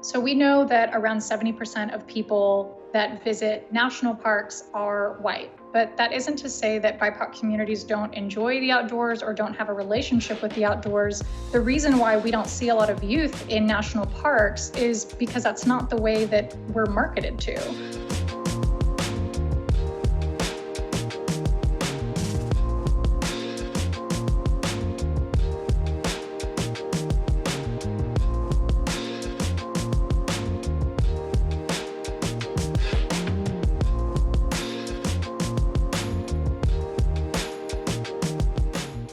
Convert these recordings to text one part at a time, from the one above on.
So we know that around 70% of people that visit national parks are white, but that isn't to say that BIPOC communities don't enjoy the outdoors or don't have a relationship with the outdoors. The reason why we don't see a lot of youth in national parks is because that's not the way that we're marketed to.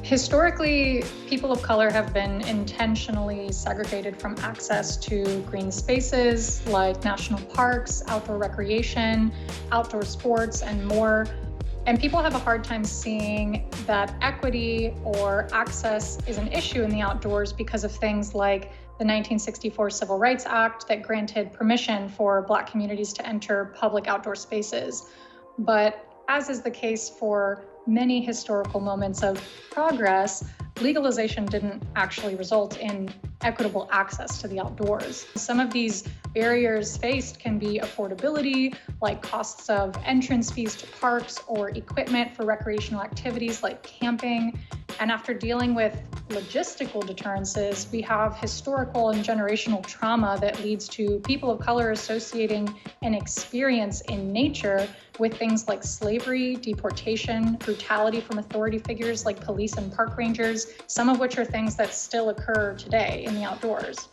Historically, people of color have been intentionally segregated from access to green spaces like national parks, outdoor recreation, outdoor sports, and more. And people have a hard time seeing that equity or access is an issue in the outdoors because of things like the 1964 Civil Rights Act that granted permission for Black communities to enter public outdoor spaces. But as is the case for many historical moments of progress, legalization didn't actually result in equitable access to the outdoors. Some of these barriers faced can be affordability, like costs of entrance fees to parks or equipment for recreational activities like camping. And after dealing with logistical deterrences, we have historical and generational trauma that leads to people of color associating an experience in nature with things like slavery, deportation, brutality from authority figures like police and park rangers, some of which are things that still occur today in the outdoors.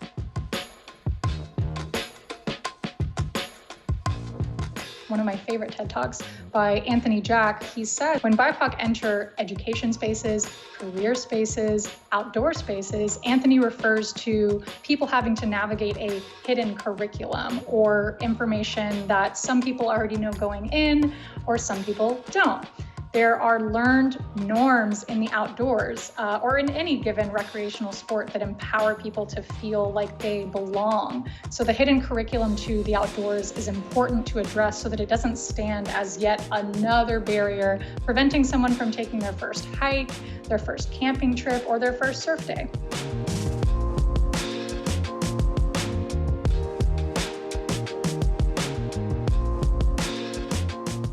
One of my favorite TED Talks by Anthony Jack, he said, when BIPOC enter education spaces, career spaces, outdoor spaces, Anthony refers to people having to navigate a hidden curriculum or information that some people already know going in or some people don't. There are learned norms in the outdoors or in any given recreational sport that empower people to feel like they belong. So the hidden curriculum to the outdoors is important to address so that it doesn't stand as yet another barrier preventing someone from taking their first hike, their first camping trip, or their first surf day.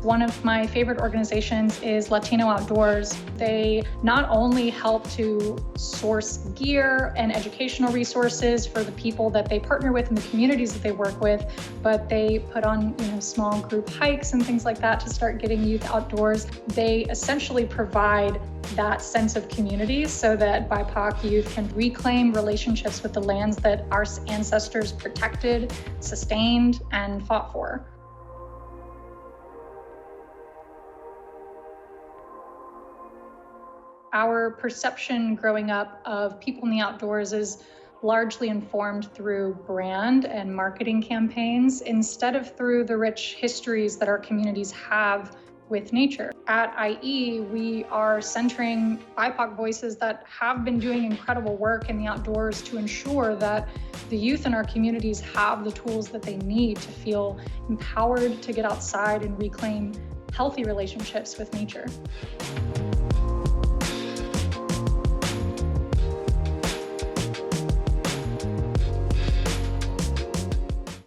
One of my favorite organizations is Latino Outdoors. They not only help to source gear and educational resources for the people that they partner with and the communities that they work with, but they put on small group hikes and things like that to start getting youth outdoors. They essentially provide that sense of community so that BIPOC youth can reclaim relationships with the lands that our ancestors protected, sustained, and fought for. Our perception growing up of people in the outdoors is largely informed through brand and marketing campaigns instead of through the rich histories that our communities have with nature. At IE, we are centering BIPOC voices that have been doing incredible work in the outdoors to ensure that the youth in our communities have the tools that they need to feel empowered to get outside and reclaim healthy relationships with nature.